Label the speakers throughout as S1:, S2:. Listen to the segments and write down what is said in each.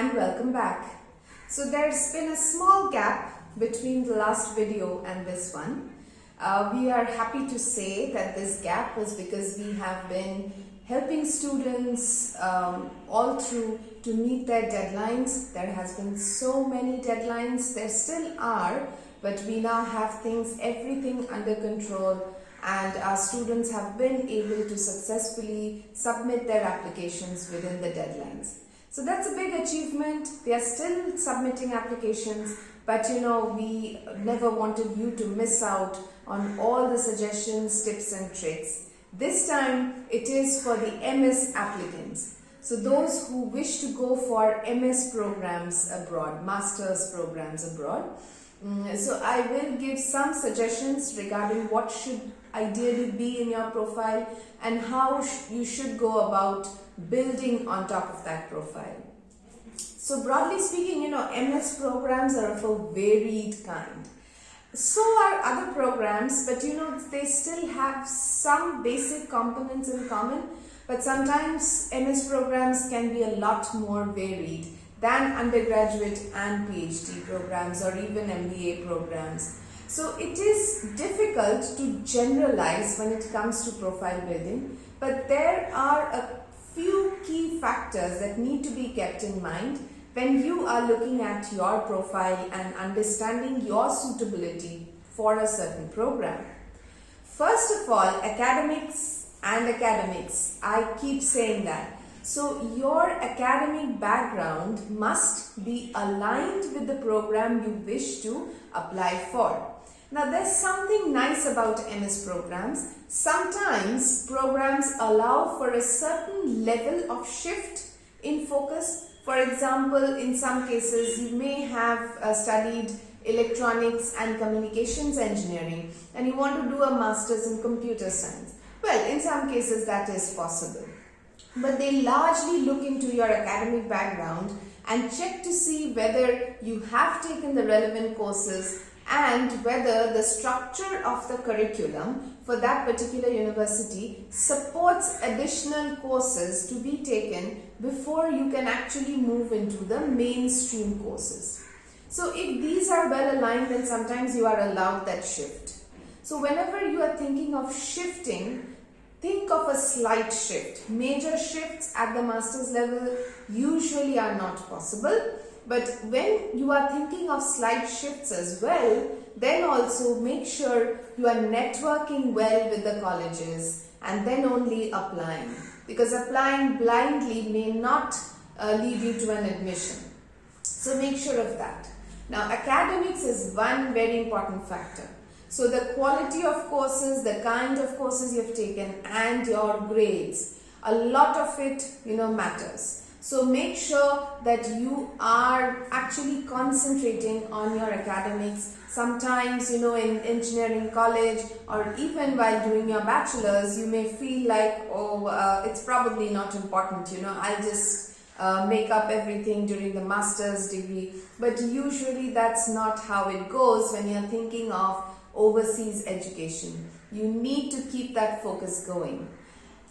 S1: and welcome back. So there's been a small gap between the last video and this one. We are happy to say that this gap was because we have been helping students all through to meet their deadlines. There has been so many deadlines, there still are, but we now have everything under control, and our students have been able to successfully submit their applications within the deadlines. So that's a big achievement. They are still submitting applications, but we never wanted you to miss out on all the suggestions, tips and tricks. This time it is for the MS applicants. So those who wish to go for MS programs abroad, master's programs abroad. So I will give some suggestions regarding what should ideally be in your profile and how you should go about building on top of that profile. So broadly speaking, MS programs are of a varied kind. So are other programs, but they still have some basic components in common, but sometimes MS programs can be a lot more varied than undergraduate and PhD programs or even MBA programs. So it is difficult to generalize when it comes to profile building, but there are a few key factors that need to be kept in mind when you are looking at your profile and understanding your suitability for a certain program. First of all, academics. I keep saying that. So your academic background must be aligned with the program you wish to apply for. Now there's something nice about MS programs. Sometimes programs allow for a certain level of shift in focus. For example, in some cases you may have studied electronics and communications engineering and you want to do a master's in computer science. Well, in some cases that is possible. But they largely look into your academic background and check to see whether you have taken the relevant courses and whether the structure of the curriculum for that particular university supports additional courses to be taken before you can actually move into the mainstream courses. So if these are well aligned, then sometimes you are allowed that shift. So whenever you are thinking of shifting, think of a slight shift. Major shifts at the master's level usually are not possible. But when you are thinking of slight shifts as well, then also make sure you are networking well with the colleges and then only applying. Because applying blindly may not lead you to an admission. So make sure of that. Now academics is one very important factor. So the quality of courses, the kind of courses you've taken and your grades, a lot of it matters. So make sure that you are actually concentrating on your academics. Sometimes, in engineering college or even while doing your bachelor's, you may feel like, it's probably not important, I'll just make up everything during the master's degree. But usually that's not how it goes when you're thinking of overseas education. You need to keep that focus going.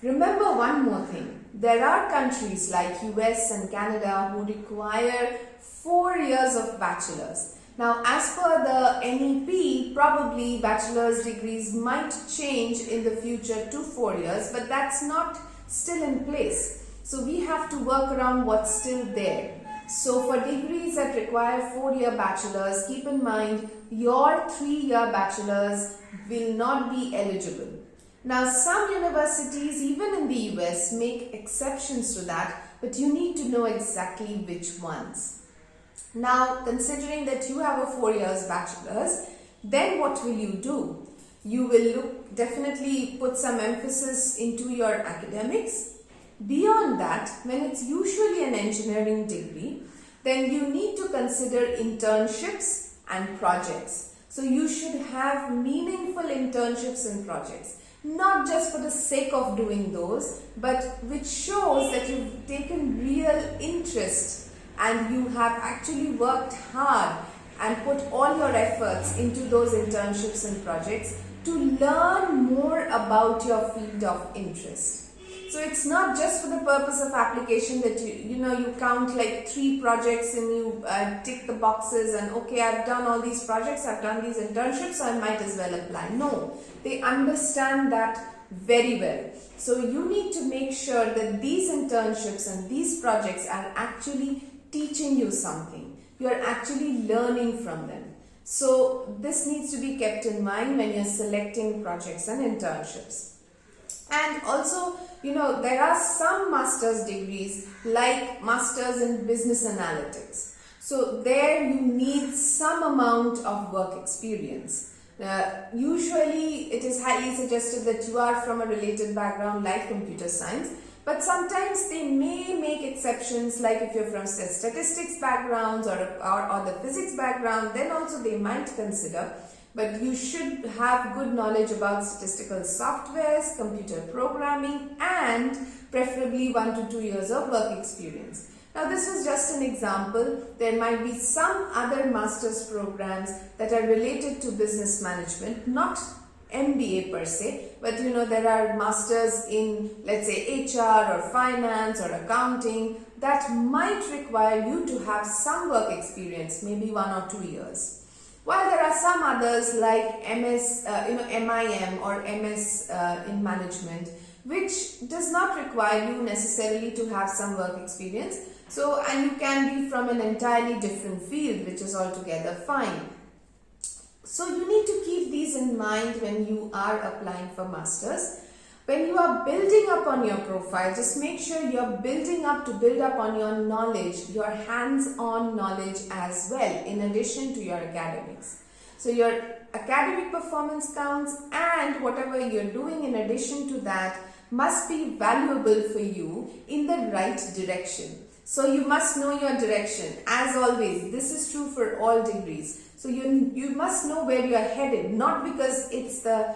S1: Remember one more thing. There are countries like US and Canada who require 4 years of bachelor's. Now, as per the NEP, probably bachelor's degrees might change in the future to 4 years, but that's not still in place. So we have to work around what's still there. So for degrees that require 4-year bachelor's, keep in mind your 3-year bachelor's will not be eligible. Now some universities, even in the US, make exceptions to that, but you need to know exactly which ones. Now considering that you have a 4 years bachelor's, then what will you do? You will definitely put some emphasis into your academics. Beyond that, when it's usually an engineering degree, then you need to consider internships and projects. So you should have meaningful internships and projects. Not just for the sake of doing those, but which shows that you've taken real interest and you have actually worked hard and put all your efforts into those internships and projects to learn more about your field of interest. So it's not just for the purpose of application that you count like 3 projects and you tick the boxes and okay, I've done all these projects, I've done these internships, so I might as well apply. No, they understand that very well. So you need to make sure that these internships and these projects are actually teaching you something. You are actually learning from them. So this needs to be kept in mind when you're selecting projects and internships. And also, there are some master's degrees like masters in business analytics. So there you need some amount of work experience. Usually it is highly suggested that you are from a related background like computer science, but sometimes they may make exceptions, like if you're from statistics backgrounds or the physics background, then also they might consider. But you should have good knowledge about statistical softwares, computer programming, and preferably 1 to 2 years of work experience. Now this was just an example. There might be some other master's programs that are related to business management, not MBA per se, but there are masters in, let's say, HR or finance or accounting that might require you to have some work experience, maybe 1 or 2 years. While there are some others like MIM or MS in management, which does not require you necessarily to have some work experience. So, and you can be from an entirely different field, which is altogether fine. So you need to keep these in mind when you are applying for masters. When you are building up on your profile, just make sure you're build up on your knowledge, your hands-on knowledge as well, in addition to your academics. So your academic performance counts, and whatever you're doing in addition to that must be valuable for you in the right direction. So you must know your direction. As always, this is true for all degrees. So you must know where you are headed, not because it's the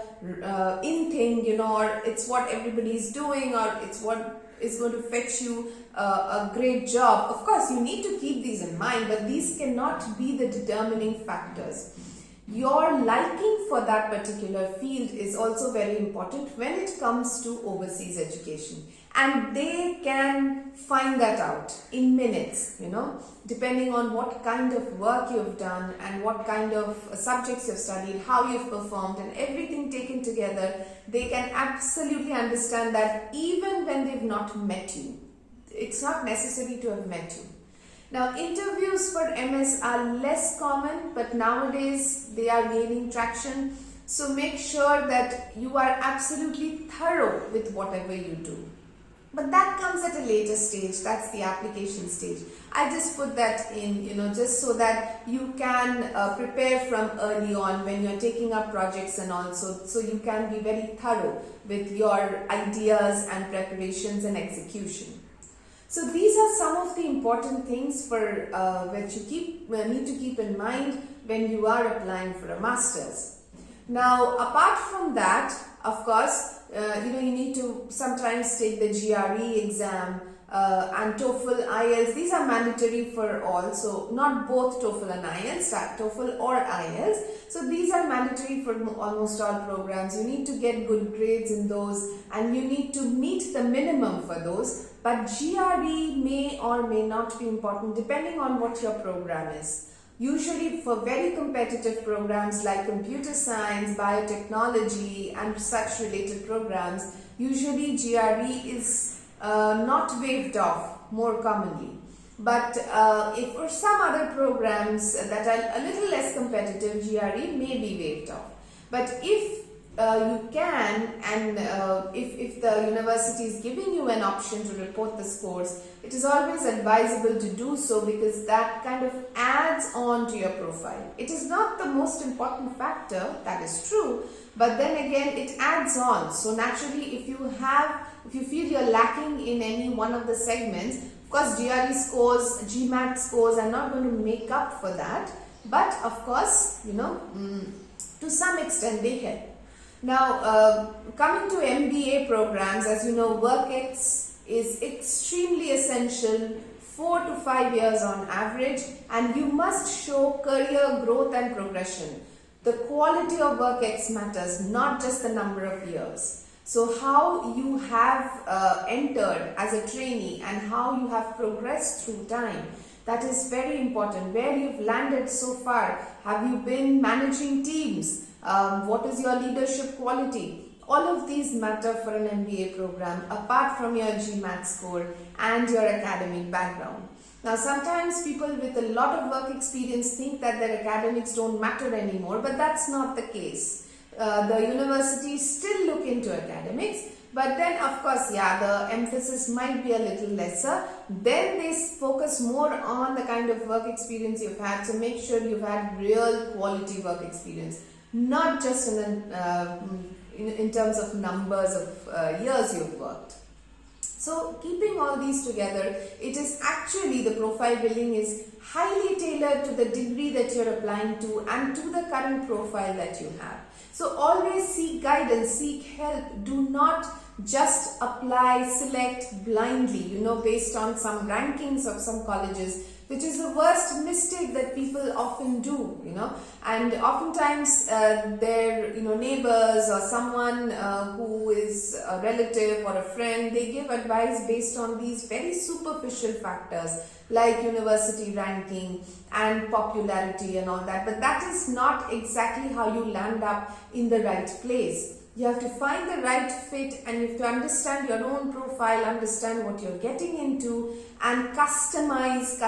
S1: in thing, or it's what everybody is doing, or it's what is going to fetch you a great job. Of course, you need to keep these in mind, but these cannot be the determining factors. Your liking for that particular field is also very important when it comes to overseas education. And they can find that out in minutes, depending on what kind of work you've done and what kind of subjects you've studied, how you've performed, and everything taken together. They can absolutely understand that even when they've not met you. It's not necessary to have met you. Now, interviews for MS are less common, but nowadays they are gaining traction. So make sure that you are absolutely thorough with whatever you do. But that comes at a later stage. That's the application stage. I just put that in, just so that you can prepare from early on when you're taking up projects, and also so you can be very thorough with your ideas and preparations and execution. So these are some of the important things for which you need to keep in mind when you are applying for a master's. Now, apart from that, of course, you need to sometimes take the GRE exam and TOEFL, IELTS. These are mandatory for all. So not both TOEFL and IELTS, TOEFL or IELTS. So these are mandatory for almost all programs. You need to get good grades in those, and you need to meet the minimum for those. But GRE may or may not be important depending on what your program is. Usually for very competitive programs like computer science, biotechnology and such related programs, usually GRE is not waived off more commonly. But if for some other programs that are a little less competitive, GRE may be waived off. But if you can, and if the university is giving you an option to report the scores, it is always advisable to do so, because that kind of adds on to your profile. It is not the most important factor, that is true, but then again it adds on. So naturally, if you feel you're lacking in any one of the segments, of course GRE scores, GMAT scores are not going to make up for that, but of course, to some extent they help. Now, coming to MBA programs, as you know, WorkX is extremely essential, 4 to 5 years on average, and you must show career growth and progression. The quality of WorkX matters, not just the number of years. So how you have entered as a trainee and how you have progressed through time, that is very important. Where you've landed so far, have you been managing teams? What is your leadership quality? All of these matter for an MBA program apart from your GMAT score and your academic background. Now sometimes people with a lot of work experience think that their academics don't matter anymore, but that's not the case. The universities still look into academics, but then of course, yeah, the emphasis might be a little lesser. Then they focus more on the kind of work experience you've had, so make sure you've had real quality work experience, not just in terms of numbers of years you've worked. So keeping all these together, it is actually, the profile building is highly tailored to the degree that you're applying to and to the current profile that you have. So always seek guidance, seek help. Do not just apply, select blindly, based on some rankings of some colleges, which is the worst mistake that people often do, and oftentimes their neighbors or someone who is a relative or a friend, they give advice based on these very superficial factors like university ranking and popularity and all that, but that is not exactly how you land up in the right place. You have to find the right fit, and you have to understand your own profile, understand what you're getting into, and customize.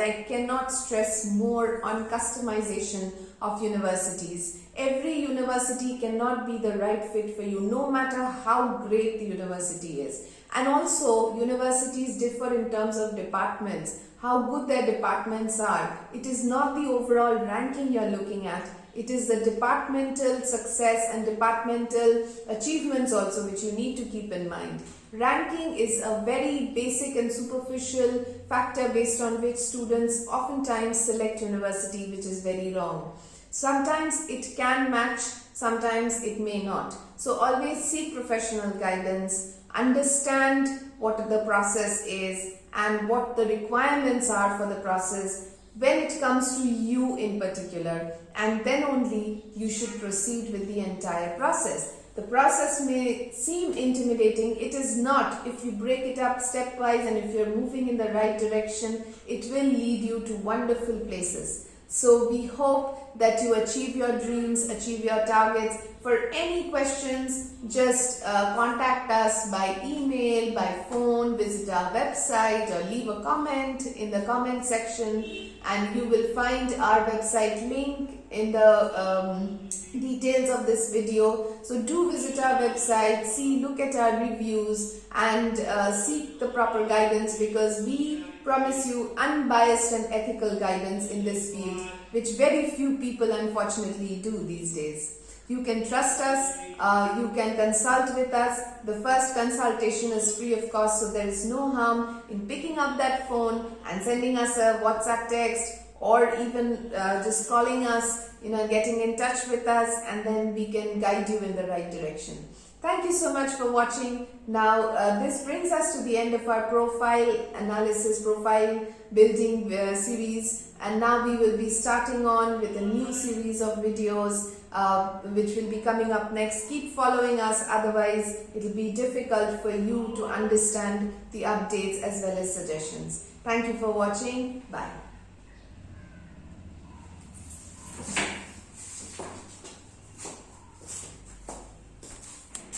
S1: I cannot stress more on customization of universities. Every university cannot be the right fit for you, no matter how great the university is. And also, universities differ in terms of departments, how good their departments are. It is not the overall ranking you're looking at. It is the departmental success and departmental achievements also which you need to keep in mind. Ranking is a very basic and superficial factor based on which students oftentimes select university, which is very wrong. Sometimes it can match, sometimes it may not. So always seek professional guidance, understand what the process is and what the requirements are for the process when it comes to you in particular, and then only you should proceed with the entire process. The process may seem intimidating, it is not. If you break it up stepwise and if you're moving in the right direction, it will lead you to wonderful places. So we hope that you achieve your dreams, achieve your targets. For any questions, just contact us by email, by phone, visit our website or leave a comment in the comment section, and you will find our website link in the details of this video. So do visit our website, look at our reviews and seek the proper guidance, because we promise you unbiased and ethical guidance in this field, which very few people unfortunately do these days. You can trust us, you can consult with us. The first consultation is free of cost, so there is no harm in picking up that phone and sending us a WhatsApp text, or even just calling us, getting in touch with us, and then we can guide you in the right direction. Thank you so much for watching. Now this brings us to the end of our profile analysis, profile building series, and now we will be starting on with a new series of videos which will be coming up next. Keep following us, otherwise it will be difficult for you to understand the updates as well as suggestions. Thank you for watching. Bye.